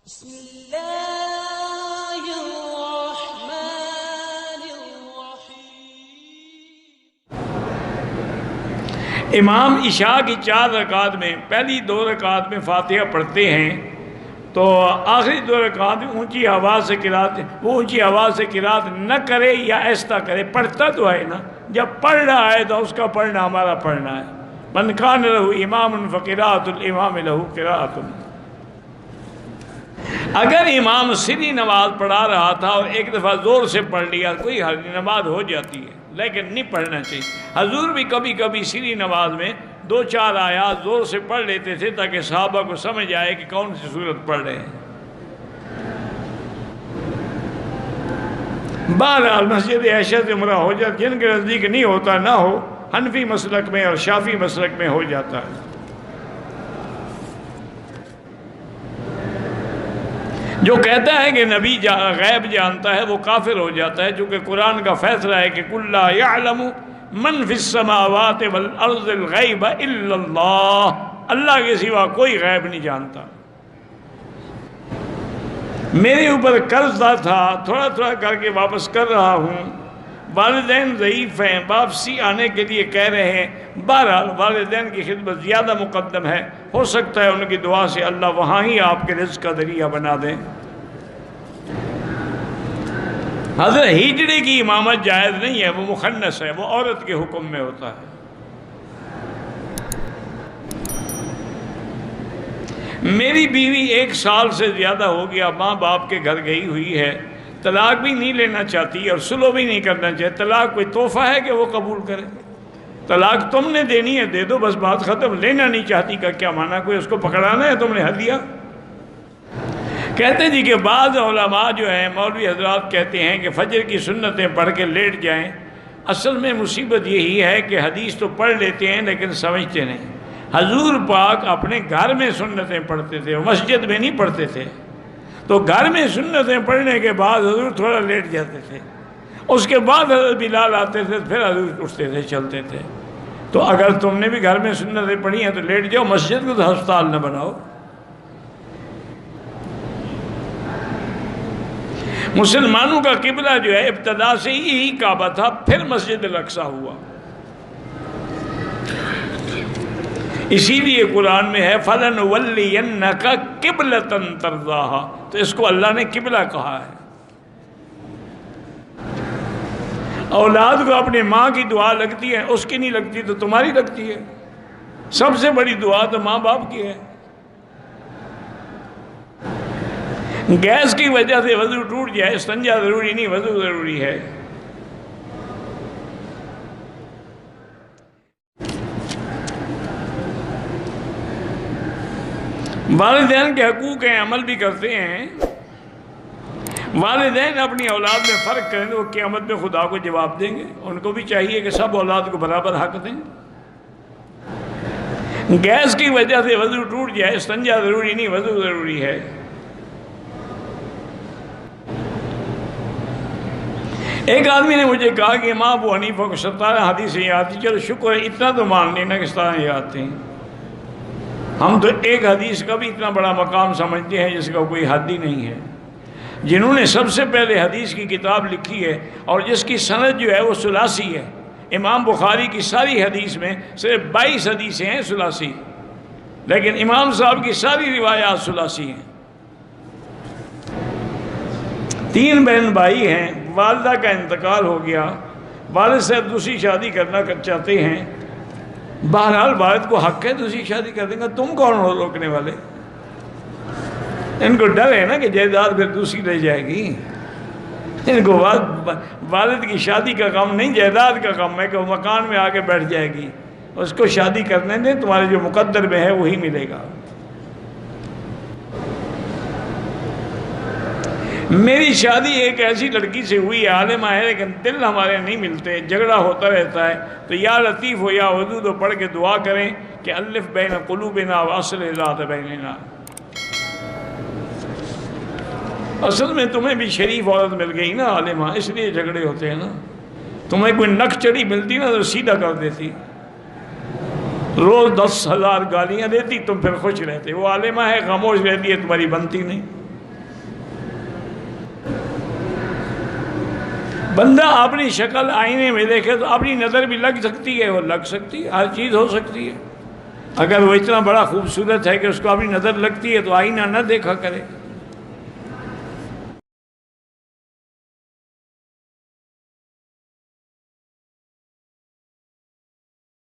بسم اللہ الرحمن الرحیم۔ امام عشاء کی 4 رکعات میں پہلی 2 رکعات میں فاتحہ پڑھتے ہیں تو آخری 2 رکعات میں اونچی آواز سے قرات، وہ اونچی آواز سے قرات نہ کرے یا ایسا کرے، پڑھتا تو ہے نا، جب پڑھ رہا ہے تو اس کا پڑھنا ہمارا پڑھنا ہے۔ من کان لہ امام فقراۃ الامام لہ قراۃ۔ اگر امام سری نماز پڑھا رہا تھا اور ایک دفعہ زور سے پڑھ لیا کوئی حرج نہیں، نماز ہو جاتی ہے، لیکن نہیں پڑھنا چاہیے۔ حضور بھی کبھی کبھی سری نماز میں 2-4 آیات زور سے پڑھ لیتے تھے تاکہ صحابہ کو سمجھ آئے کہ کون سی صورت پڑھ رہے ہیں۔ بہرحال مسجد عائشہ سے عمرہ ہو جاتا، جن کے نزدیک نہیں ہوتا نہ ہو، حنفی مسلک میں اور شافعی مسلک میں ہو جاتا ہے۔ جو کہتا ہے کہ نبی غیب جانتا ہے وہ کافر ہو جاتا ہے، چونکہ قرآن کا فیصلہ ہے کہ کُلُّ یعلم من فی السماوات والارض الغیب الا اللہ، اللہ کے سوا کوئی غیب نہیں جانتا۔ میرے اوپر قرضہ تھا، تھوڑا تھوڑا کر کے واپس کر رہا ہوں، والدین ضعیف ہیں، واپسی آنے کے لیے کہہ رہے ہیں، بہرحال والدین کی خدمت زیادہ مقدم ہے، ہو سکتا ہے ان کی دعا سے اللہ وہاں ہی آپ کے رزق کا ذریعہ بنا دیں۔ حضرت ہجڑے کی امامت جائز نہیں ہے، وہ مخنث ہے، وہ عورت کے حکم میں ہوتا ہے۔ میری بیوی 1 سال سے زیادہ ہو گیا ماں باپ کے گھر گئی ہوئی ہے، طلاق بھی نہیں لینا چاہتی اور سلو بھی نہیں کرنا چاہتی۔ طلاق کوئی تحفہ ہے کہ وہ قبول کرے؟ طلاق تم نے دینی ہے دے دو، بس بات ختم۔ لینا نہیں چاہتی کا کیا معنی؟ کوئی اس کو پکڑانا ہے تم نے ہدیہ؟ کہتے ہیں جی کہ بعض علماء جو ہیں مولوی حضرات کہتے ہیں کہ فجر کی سنتیں پڑھ کے لیٹ جائیں۔ اصل میں مصیبت یہی ہے کہ حدیث تو پڑھ لیتے ہیں لیکن سمجھتے نہیں۔ حضور پاک اپنے گھر میں سنتیں پڑھتے تھے، مسجد میں نہیں پڑھتے تھے، تو گھر میں سنتیں پڑھنے کے بعد حضور تھوڑا لیٹ جاتے تھے، اس کے بعد حضرت بلال آتے تھے، پھر حضور اٹھتے تھے، چلتے تھے۔ تو اگر تم نے بھی گھر میں سنتیں پڑھی ہیں تو لیٹ جاؤ، مسجد کو تو ہسپتال نہ بناؤ۔ مسلمانوں کا قبلہ جو ہے ابتدا سے ہی کعبہ تھا، پھر مسجد الاقصی ہوا۔ اسی لیے قرآن میں ہے فَلَنُوَلِّيَنَّكَ قِبْلَةً تَرْضَاهَا، تو اس کو اللہ نے قبلہ کہا ہے۔ اولاد کو اپنی ماں کی دعا لگتی ہے، اس کی نہیں لگتی تو تمہاری لگتی ہے۔ سب سے بڑی دعا تو ماں باپ کی ہے۔ گیس کی وجہ سے وضو ٹوٹ جائے، استنجا ضروری نہیں، وضو ضروری ہے۔ والدین کے حقوق ہیں، عمل بھی کرتے ہیں۔ والدین اپنی اولاد میں فرق کریں تو وہ قیامت میں خدا کو جواب دیں گے، ان کو بھی چاہیے کہ سب اولاد کو برابر حق دیں۔ گیس کی وجہ سے وضو ٹوٹ جائے، استنجا ضروری نہیں، وضو ضروری ہے۔ ایک آدمی نے مجھے کہا کہ امام ابو حنیفہ کو 17 حدیثیں یاد تھی، چلو شکر ہے اتنا تو مان لینا کہ 17 یاد تھیں۔ ہم تو ایک حدیث کا بھی اتنا بڑا مقام سمجھتے ہیں جس کا کوئی حد ہی نہیں ہے۔ جنہوں نے سب سے پہلے حدیث کی کتاب لکھی ہے اور جس کی سند جو ہے وہ ثلاثی ہے، امام بخاری کی ساری حدیث میں صرف 22 حدیثیں ہیں ثلاثی، لیکن امام صاحب کی ساری روایات ثلاثی ہیں۔ 3 بہن بھائی ہیں، والدہ کا انتقال ہو گیا، والد صاحب دوسری شادی کرنا چاہتے ہیں، بہرحال والد کو حق ہے دوسری شادی کر دیں گا، تم کون ہو روکنے والے؟ ان کو ڈر ہے نا کہ جائیداد پھر دوسری رہ جائے گی۔ ان کو والد کی شادی کا غم نہیں، جائیداد کا غم ہے کہ وہ مکان میں آ کے بیٹھ جائے گی، اس کو شادی کرنے دیں، تمہارے جو مقدر میں ہے وہی ملے گا۔ میری شادی ایک ایسی لڑکی سے ہوئی ہے، عالمہ ہے لیکن دل ہمارے نہیں ملتے، جھگڑا ہوتا رہتا ہے، تو یا لطیف ہو یا ودود ہو پڑھ کے دعا کریں کہ الف بین قلوبنا واصلح ذات بیننا۔ اصل میں تمہیں بھی شریف عورت مل گئی نا عالمہ، اس لیے جھگڑے ہوتے ہیں نا۔ تمہیں کوئی نک چڑی ملتی نا تو سیدھا کر دیتی، روز 10,000 گالیاں دیتی، تم پھر خوش رہتے۔ وہ عالمہ ہے، خاموش رہتی ہے، تمہاری بنتی نہیں۔ بندہ اپنی شکل آئینے میں دیکھے تو اپنی نظر بھی لگ سکتی ہے، وہ لگ سکتی ہے، ہر چیز ہو سکتی ہے۔ اگر وہ اتنا بڑا خوبصورت ہے کہ اس کو اپنی نظر لگتی ہے تو آئینہ نہ دیکھا کرے۔